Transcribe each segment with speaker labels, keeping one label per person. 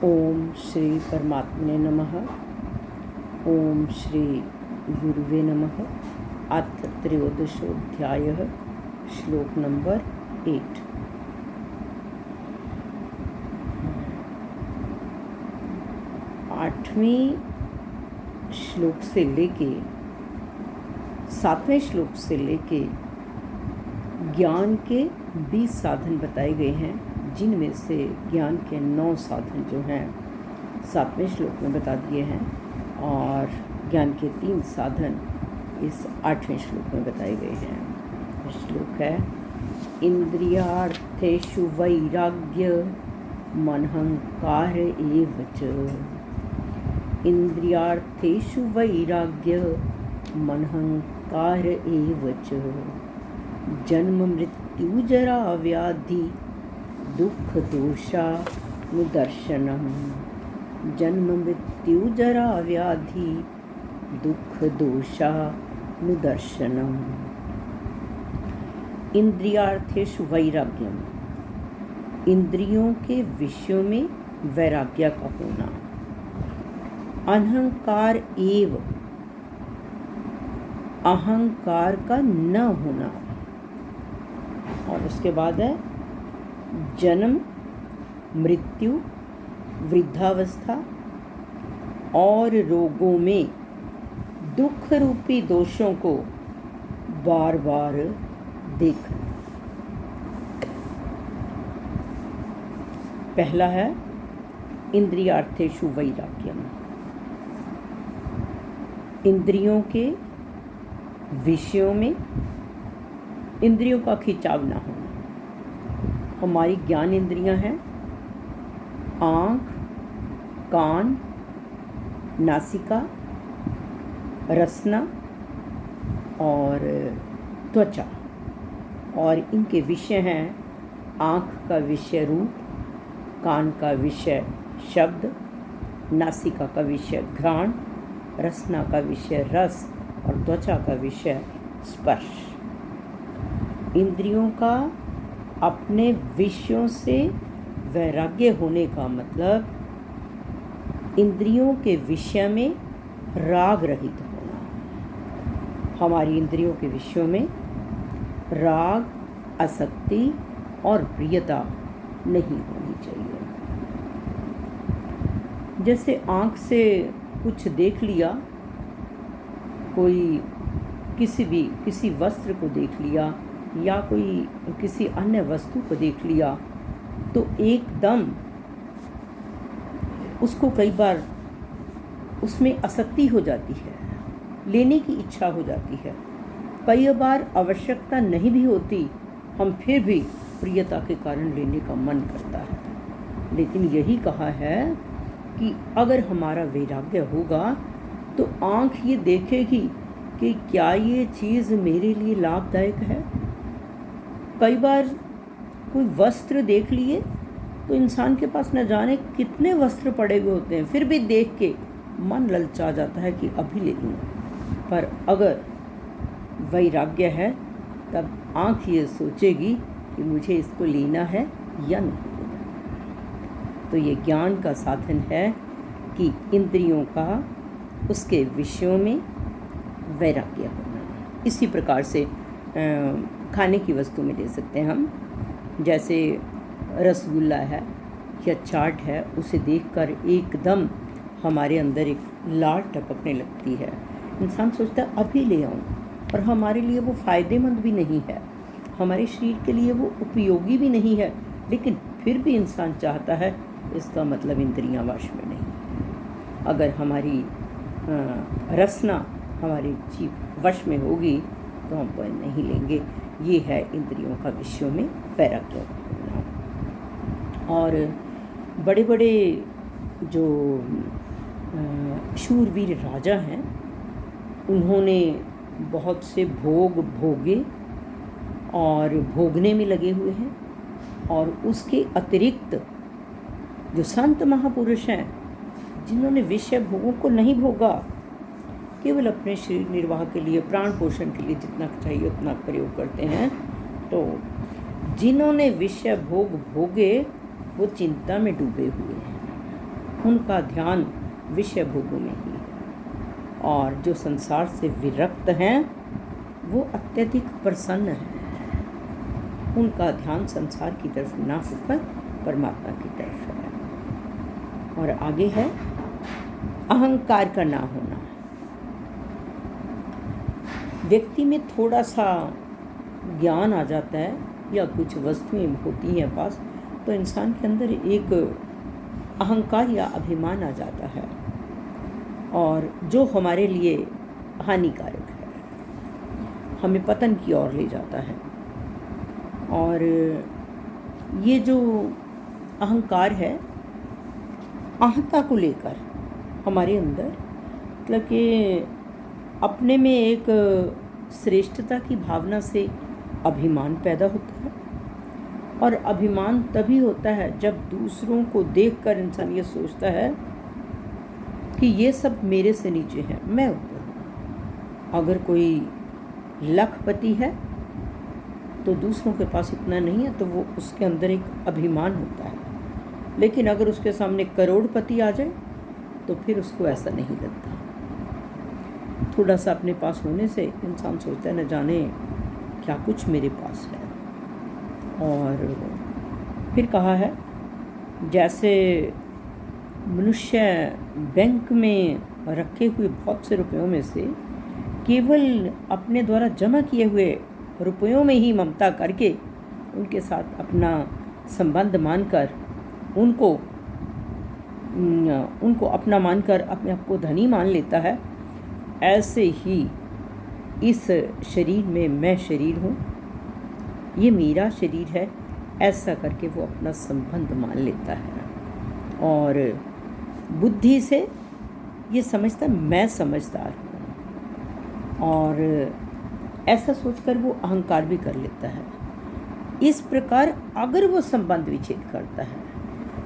Speaker 1: ओम श्री परमात्मने नमः। ओम श्री गुरुवे नमः। अथ त्रयोदशोऽध्यायः। श्लोक नंबर 8। आठवीं श्लोक से लेके 7वें श्लोक से लेके ज्ञान के 20 साधन बताए गए हैं, जिनमें से ज्ञान के 9 साधन जो हैं 7वें श्लोक में बता दिए हैं और ज्ञान के 3 साधन इस 8वें श्लोक में बताए गए हैं। श्लोक है इंद्रियार्थेषु वैराग्य मनहंकार एव च। इंद्रियार्थेषु वैराग्य मनहंकार एव च। जन्म मृत्यु जरा व्याधि दुख दोषानुदर्शनम्। जन्म मृत्यु जरा व्याधि दुख दोषानुदर्शनम्। इंद्रियार्थेषु वैराग्यम, इंद्रियों के विषयों में वैराग्य का होना। अहंकार एव, अहंकार का न होना। और उसके बाद है जन्म मृत्यु वृद्धावस्था और रोगों में दुख रूपी दोषों को बार बार देखना। पहला है इंद्रियार्थेषु वैराग्यम, इंद्रियों के विषयों में इंद्रियों का खिंचाव ना होना। हमारी ज्ञान इंद्रियां हैं आँख, कान, नासिका, रसना और त्वचा। और इनके विषय हैं आँख का विषय रूप, कान का विषय शब्द, नासिका का विषय घ्राण, रसना का विषय रस और त्वचा का विषय स्पर्श। इंद्रियों का अपने विषयों से वैराग्य होने का मतलब इंद्रियों के विषय में राग रहित होना। हमारी इंद्रियों के विषयों में राग, आसक्ति और प्रियता नहीं होनी चाहिए। जैसे आँख से कुछ देख लिया, कोई किसी वस्त्र को देख लिया या कोई किसी अन्य वस्तु को देख लिया, तो एकदम उसको कई बार उसमें आसक्ति हो जाती है, लेने की इच्छा हो जाती है। कई बार आवश्यकता नहीं भी होती, हम फिर भी प्रियता के कारण लेने का मन करता है। लेकिन यही कहा है कि अगर हमारा वैराग्य होगा तो आँख ये देखेगी कि क्या ये चीज़ मेरे लिए लाभदायक है। कई बार कोई वस्त्र देख लिए तो इंसान के पास न जाने कितने वस्त्र पड़े हुए होते हैं, फिर भी देख के मन ललचा जाता है कि अभी ले लूँ। पर अगर वैराग्य है तब आँख ये सोचेगी कि मुझे इसको लेना है या नहीं लेना। तो ये ज्ञान का साधन है कि इंद्रियों का उसके विषयों में वैराग्य होना। इसी प्रकार से खाने की वस्तु में ले सकते हैं हम। जैसे रसगुल्ला है या चाट है, उसे देखकर एकदम हमारे अंदर एक लार टपकने लगती है। इंसान सोचता है अभी ले आऊँ, और हमारे लिए वो फ़ायदेमंद भी नहीं है, हमारे शरीर के लिए वो उपयोगी भी नहीं है, लेकिन फिर भी इंसान चाहता है। इसका मतलब इंद्रियां वश में नहीं। अगर हमारी रसना हमारी जीव वश में होगी तो हम वह नहीं लेंगे। ये है इंद्रियों का विषयों में वैराग्य होना। और बड़े बड़े जो शूरवीर राजा हैं, उन्होंने बहुत से भोग भोगे और भोगने में लगे हुए हैं। और उसके अतिरिक्त जो संत महापुरुष हैं, जिन्होंने विषय भोगों को नहीं भोगा, केवल अपने शरीर निर्वाह के लिए, प्राण पोषण के लिए जितना चाहिए उतना प्रयोग करते हैं, तो जिन्होंने विषय भोग भोगे वो चिंता में डूबे हुए हैं। उनका ध्यान विषय भोगों में ही है। और जो संसार से विरक्त हैं वो अत्यधिक प्रसन्न हैं, उनका ध्यान संसार की तरफ ना होकर परमात्मा की तरफ है। और आगे है अहंकार का ना होना। व्यक्ति में थोड़ा सा ज्ञान आ जाता है या कुछ वस्तुएं होती हैं पास, तो इंसान के अंदर एक अहंकार या अभिमान आ जाता है, और जो हमारे लिए हानिकारक है, हमें पतन की ओर ले जाता है। और ये जो अहंकार है, अहंता को लेकर हमारे अंदर मतलब कि अपने में एक श्रेष्ठता की भावना से अभिमान पैदा होता है। और अभिमान तभी होता है जब दूसरों को देखकर इंसान ये सोचता है कि ये सब मेरे से नीचे हैं, मैं ऊपर हूँ। अगर कोई लखपति है तो दूसरों के पास इतना नहीं है, तो वो उसके अंदर एक अभिमान होता है। लेकिन अगर उसके सामने करोड़पति आ जाए तो फिर उसको ऐसा नहीं लगता। थोड़ा सा अपने पास होने से इंसान सोचता है न जाने क्या कुछ मेरे पास है। और फिर कहा है जैसे मनुष्य बैंक में रखे हुए बहुत से रुपयों में से केवल अपने द्वारा जमा किए हुए रुपयों में ही ममता करके उनके साथ अपना संबंध मानकर उनको अपना मानकर अपने आप को धनी मान लेता है, ऐसे ही इस शरीर में मैं शरीर हूँ, ये मेरा शरीर है, ऐसा करके वो अपना संबंध मान लेता है। और बुद्धि से ये समझता मैं समझदार हूँ, और ऐसा सोचकर वो अहंकार भी कर लेता है। इस प्रकार अगर वो संबंध विच्छेद करता है,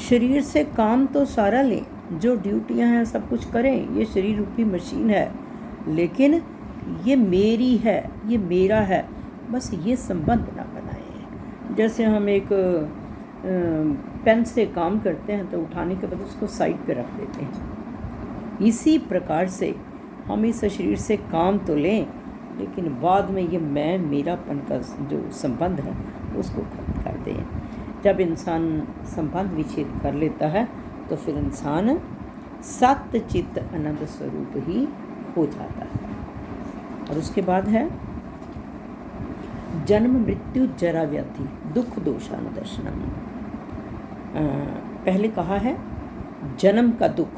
Speaker 1: शरीर से काम तो सारा लें, जो ड्यूटियां हैं सब कुछ करें, ये शरीर रूपी मशीन है, लेकिन ये मेरी है, ये मेरा है, बस ये संबंध ना बनाएं। जैसे हम एक पेन से काम करते हैं तो उठाने के बाद उसको साइड पे रख देते हैं। इसी प्रकार से हम इस शरीर से काम तो लें, लेकिन बाद में ये मैं मेरापन का जो संबंध है उसको खत्म कर दें। जब इंसान संबंध विच्छेद कर लेता है तो फिर इंसान सत्य चित्त आनंद स्वरूप ही हो जाता है। और उसके बाद है जन्म मृत्यु जरा व्याधि दुख दोषानुदर्शनम। पहले कहा है जन्म का दुख,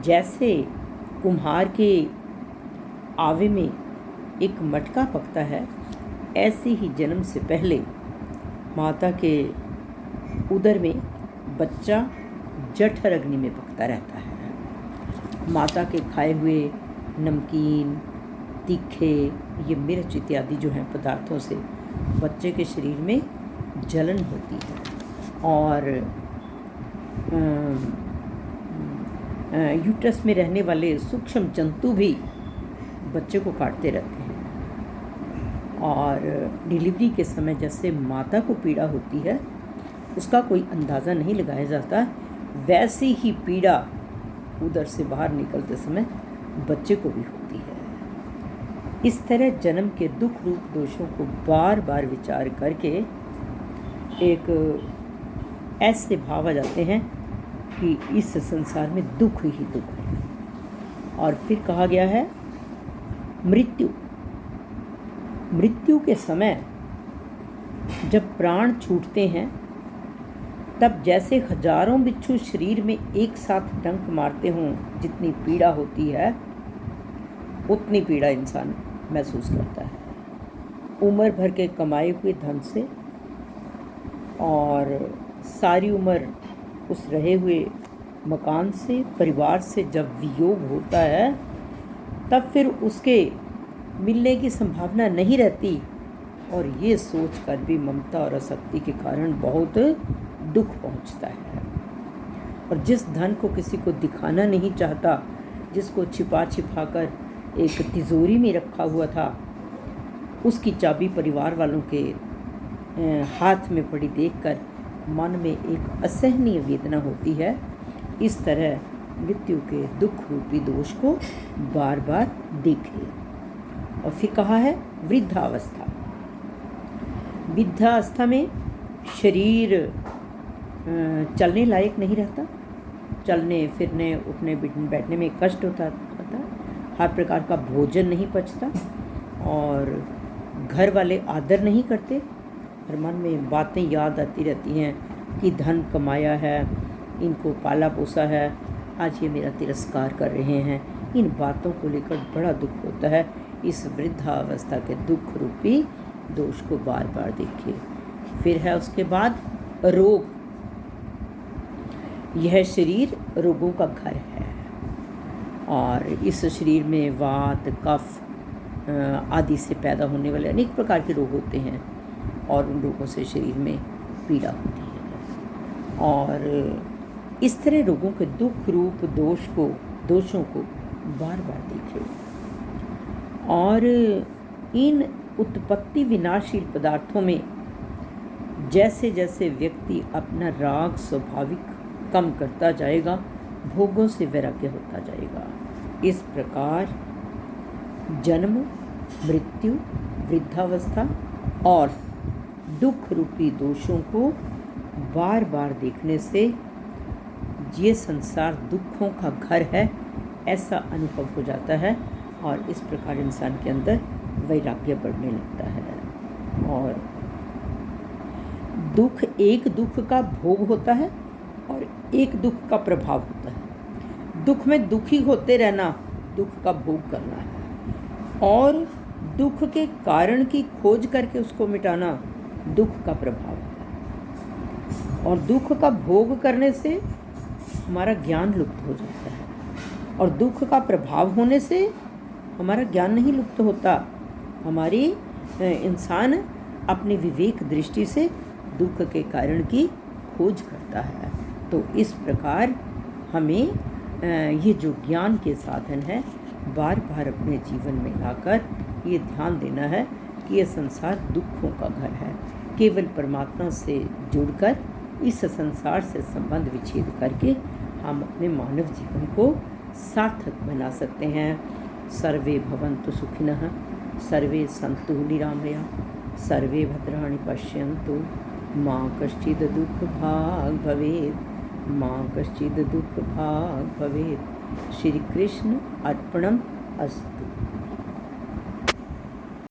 Speaker 1: जैसे कुम्हार के आवे में एक मटका पकता है, ऐसे ही जन्म से पहले माता के उदर में बच्चा जठर अग्नि में पकता रहता है। माता के खाए हुए नमकीन, तीखे, ये मिर्च इत्यादि जो हैं पदार्थों से बच्चे के शरीर में जलन होती है, और यूट्रस में रहने वाले सूक्ष्म जंतु भी बच्चे को काटते रहते हैं। और डिलीवरी के समय जैसे माता को पीड़ा होती है उसका कोई अंदाज़ा नहीं लगाया जाता, वैसी ही पीड़ा उधर से बाहर निकलते समय बच्चे को भी होती है। इस तरह जन्म के दुख रूप दोषों को बार बार विचार करके एक ऐसे भाव आ जाते हैं कि इस संसार में दुख ही दुख है। और फिर कहा गया है मृत्यु के समय जब प्राण छूटते हैं तब जैसे हजारों बिच्छू शरीर में एक साथ डंक मारते हों, जितनी पीड़ा होती है उतनी पीड़ा इंसान महसूस करता है। उम्र भर के कमाए हुए धन से और सारी उम्र उस रहे हुए मकान से, परिवार से जब वियोग होता है तब फिर उसके मिलने की संभावना नहीं रहती, और ये सोचकर भी ममता और आसक्ति के कारण बहुत दुख पहुंचता है। और जिस धन को किसी को दिखाना नहीं चाहता, जिसको छिपा कर एक तिजोरी में रखा हुआ था, उसकी चाबी परिवार वालों के हाथ में पड़ी देखकर मन में एक असहनीय वेदना होती है, इस तरह मृत्यु के दुख रूपी दोष को बार बार देखे। और फिर कहा है वृद्धावस्था। वृद्धावस्था में शरीर चलने लायक नहीं रहता, चलने फिरने उठने बैठने में कष्ट होता है, हर प्रकार का भोजन नहीं पचता और घर वाले आदर नहीं करते। हर मन में बातें याद आती रहती हैं कि धन कमाया है, इनको पाला पोसा है, आज ये मेरा तिरस्कार कर रहे हैं। इन बातों को लेकर बड़ा दुख होता है। इस वृद्धावस्था के दुख रूपी दोष को बार बार देखिए। फिर है उसके बाद रोग। यह शरीर रोगों का घर है और इस शरीर में वात, कफ आदि से पैदा होने वाले अनेक प्रकार के रोग होते हैं और उन रोगों से शरीर में पीड़ा होती है। और इस तरह रोगों के दुख रूप दोषों को बार बार देखें। और इन उत्पत्ति विनाशील पदार्थों में जैसे जैसे व्यक्ति अपना राग स्वाभाविक कम करता जाएगा, भोगों से वैराग्य होता जाएगा। इस प्रकार जन्म, मृत्यु, वृद्धावस्था और दुख रूपी दोषों को बार बार देखने से ये संसार दुखों का घर है ऐसा अनुभव हो जाता है और इस प्रकार इंसान के अंदर वैराग्य बढ़ने लगता है। और दुख एक दुख का भोग होता है और एक दुख का प्रभाव होता है। दुख में दुखी होते रहना दुख का भोग करना है और दुख के कारण की खोज करके उसको मिटाना दुख का प्रभाव है। और दुख का भोग करने से हमारा ज्ञान लुप्त हो जाता है और दुख का प्रभाव होने से हमारा ज्ञान नहीं लुप्त होता। हमारी इंसान अपनी विवेक दृष्टि से दुख के कारण की खोज करता है। तो इस प्रकार हमें ये जो ज्ञान के साधन है बार बार अपने जीवन में लाकर ये ध्यान देना है कि ये संसार दुखों का घर है। केवल परमात्मा से जुड़कर इस संसार से संबंध विच्छेद करके हम अपने मानव जीवन को सार्थक बना सकते हैं। सर्वे भवन्तु सुखिनः, सर्वे सन्तु निरामया, सर्वे भद्राणि पश्यन्तु, मा कश्चित् दुःखभाग् भवेत्, मा कश्चित् दुःखभाग् भवेत्। श्री कृष्ण अर्पणम् अस्तु।